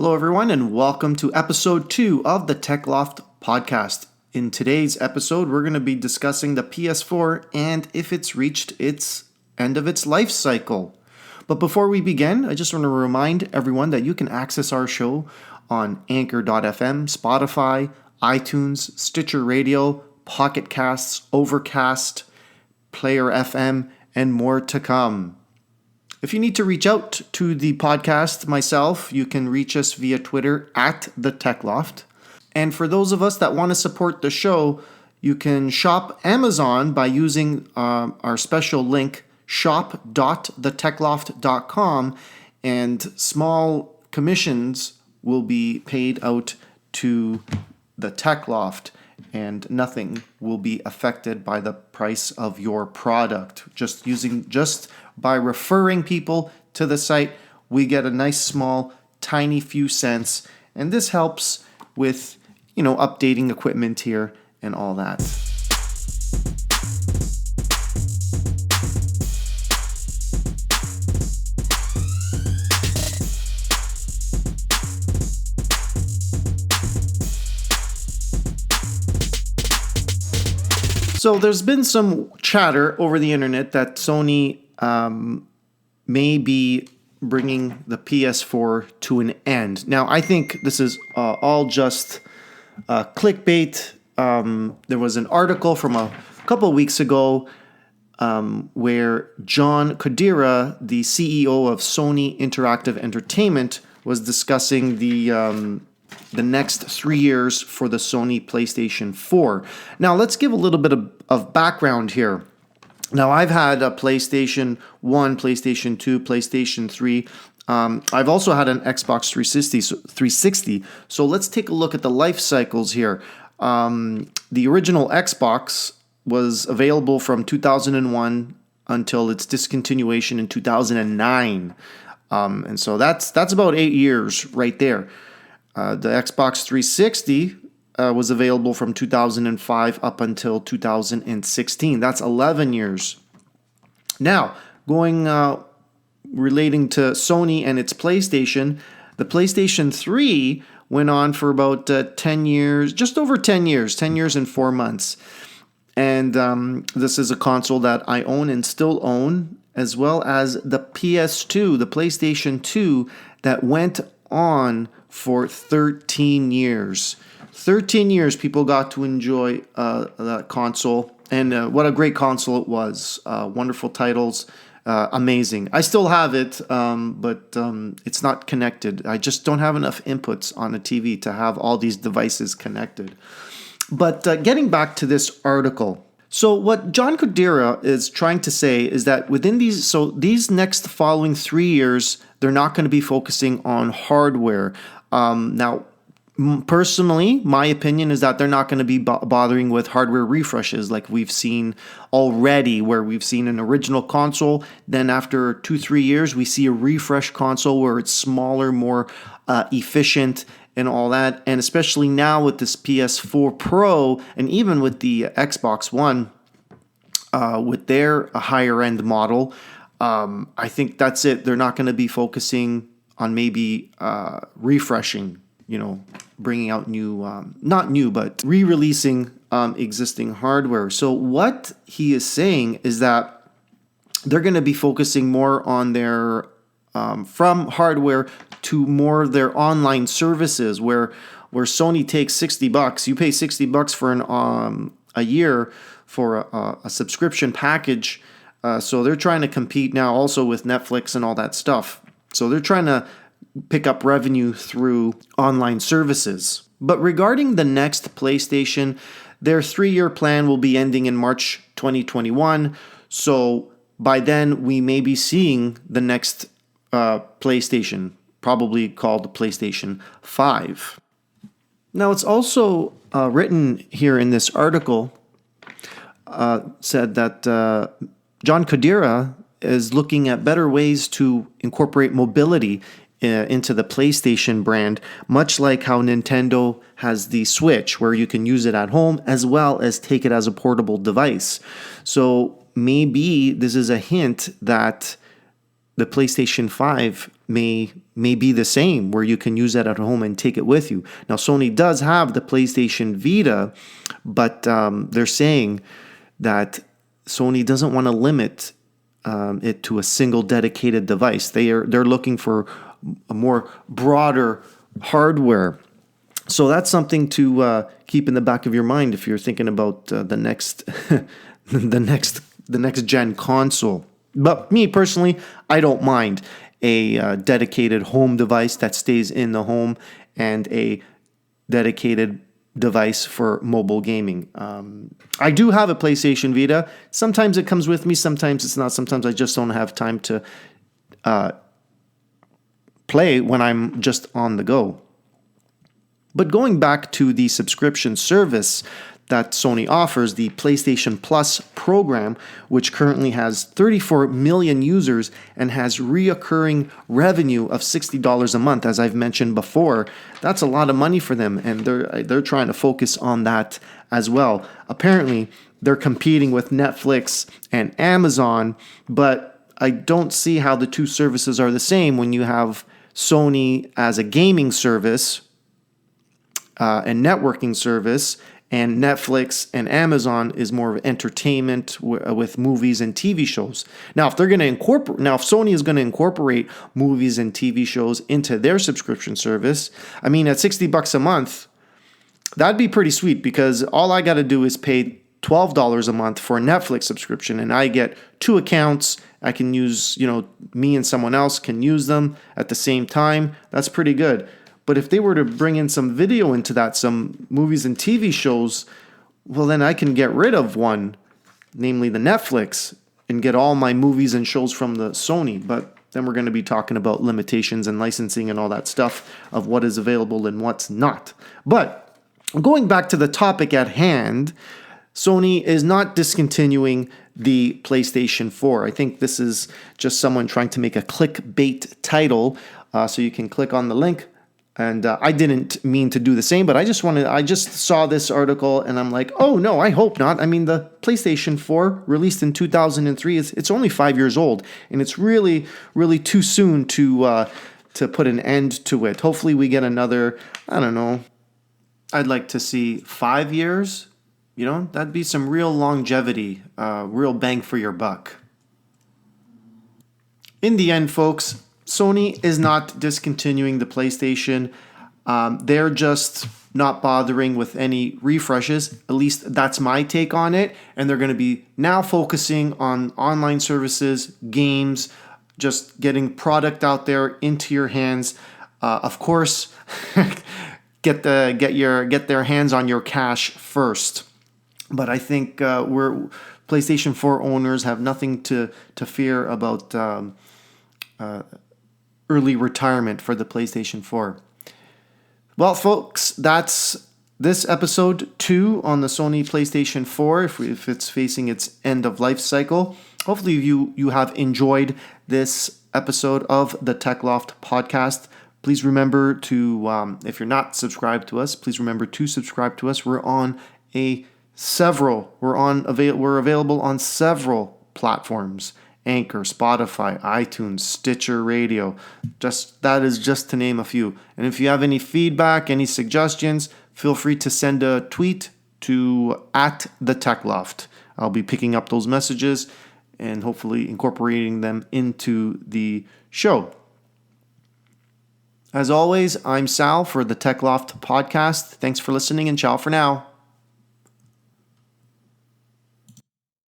Hello, everyone, and welcome to episode 2 of the Tech Loft podcast. In today's episode, we're going to be discussing the PS4 and if it's reached its end of its life cycle. But before we begin, I just want to remind everyone that you can access our show on Anchor.fm, Spotify, iTunes, Stitcher Radio, Pocket Casts, Overcast, Player FM, and more to come. If you need to reach out to the podcast, myself, you can reach us via Twitter at the Tech Loft. And for those of us that want to support the show, you can shop Amazon by using our special link, shop.thetechloft.com, and small commissions will be paid out to the Tech Loft, and nothing will be affected by the price of your product. Just by referring people to the site, we get a nice small tiny few cents, and this helps with updating equipment here and all that. So there's been some chatter over the internet that Sony may be bringing the PS4 to an end. Now, I think this is all just clickbait. There was an article from a couple of weeks ago where John Kodera, the CEO of Sony Interactive Entertainment, was discussing the next 3 years for the Sony PlayStation 4. Now, let's give a little bit of background here. Now, I've had a PlayStation 1, PlayStation 2, PlayStation 3. I've also had an Xbox 360. So let's take a look at the life cycles here. The original Xbox was available from 2001 until its discontinuation in 2009. And so that's about 8 years right there. The Xbox 360 was available from 2005 up until 2016. That's 11 years. Now, relating to Sony and its PlayStation, the PlayStation 3 went on for about 10 years, just over 10 years, 10 years and 4 months. And this is a console that I own and still own, as well as the PS2, the PlayStation 2, that went on for 13 years. 13 years people got to enjoy that console, and what a great console it was. Wonderful titles, amazing. I still have it, but it's not connected. I just don't have enough inputs on a TV to have all these devices connected. But getting back to this article, so what John Kodera is trying to say is that within these next following 3 years, they're not going to be focusing on hardware. Now, personally, my opinion is that they're not going to be bothering with hardware refreshes like we've seen already, where we've seen an original console. Then after 2-3 years, we see a refresh console where it's smaller, more efficient and all that. And especially now with this PS4 Pro and even with the Xbox One, with their higher end model, I think that's it. They're not going to be focusing on maybe refreshing, bringing out new, not new, but re-releasing existing hardware. So what he is saying is that they're going to be focusing more on their, from hardware to more of their online services, where Sony takes $60. You pay $60 for a year for a subscription package. So they're trying to compete now also with Netflix and all that stuff. So they're trying to pick up revenue through online services. But regarding the next PlayStation, their 3-year plan will be ending in March 2021. So by then, we may be seeing the next PlayStation, probably called the PlayStation 5. Now, it's also written here in this article, said that John Kodera is looking at better ways to incorporate mobility into the PlayStation brand, much like how Nintendo has the Switch, where you can use it at home as well as take it as a portable device. So maybe this is a hint that the PlayStation 5 may be the same, where you can use it at home and take it with you. Now, Sony does have the PlayStation Vita, but they're saying that Sony doesn't want to limit it to a single dedicated device. They're looking for a more broader hardware. So that's something to keep in the back of your mind if you're thinking about the next the next gen console. But me personally, I don't mind a dedicated home device that stays in the home and a dedicated device for mobile gaming. I do have a PlayStation Vita. Sometimes it comes with me, sometimes it's not. Sometimes I just don't have time to play when I'm just on the go. But going back to the subscription service that Sony offers, the PlayStation Plus program, which currently has 34 million users and has reoccurring revenue of $60 a month, as I've mentioned before. That's a lot of money for them, and they're trying to focus on that as well. Apparently, they're competing with Netflix and Amazon, but I don't see how the two services are the same when you have Sony as a gaming service and networking service, and Netflix and Amazon is more of entertainment with movies and TV shows. Now, if Sony is going to incorporate movies and TV shows into their subscription service, I mean, at $60 a month, that'd be pretty sweet, because all I got to do is pay $12 a month for a Netflix subscription, and I get 2 accounts. I can use, me and someone else can use them at the same time. That's pretty good. But if they were to bring in some video into that, some movies and TV shows, well, then I can get rid of one, namely the Netflix, and get all my movies and shows from the Sony. But then we're going to be talking about limitations and licensing and all that stuff of what is available and what's not. But going back to the topic at hand, Sony is not discontinuing the PlayStation 4. I think this is just someone trying to make a clickbait title, so you can click on the link. And I didn't mean to do the same, but I just saw this article and I'm like, oh no, I hope not. I mean, the PlayStation 4 released in 2003, it's only 5 years old, and it's really, really too soon to put an end to it. Hopefully we get another, I don't know, I'd like to see 5 years. That'd be some real longevity, real bang for your buck. In the end, folks, Sony is not discontinuing the PlayStation. They're just not bothering with any refreshes. At least that's my take on it. And they're going to be now focusing on online services, games, just getting product out there into your hands. Of course, get their hands on your cash first. But I think PlayStation 4 owners have nothing to fear about early retirement for the PlayStation 4. Well, folks, that's this episode 2 on the Sony PlayStation 4, if it's facing its end of life cycle. Hopefully you have enjoyed this episode of the Tech Loft podcast. Please remember to, if you're not subscribed to us, please remember to subscribe to us. We're available on several platforms. Anchor, Spotify, iTunes, Stitcher Radio. That is just to name a few. And if you have any feedback, any suggestions, feel free to send a tweet to @TheTechLoft. I'll be picking up those messages and hopefully incorporating them into the show. As always, I'm Sal for the Tech Loft podcast. Thanks for listening, and ciao for now.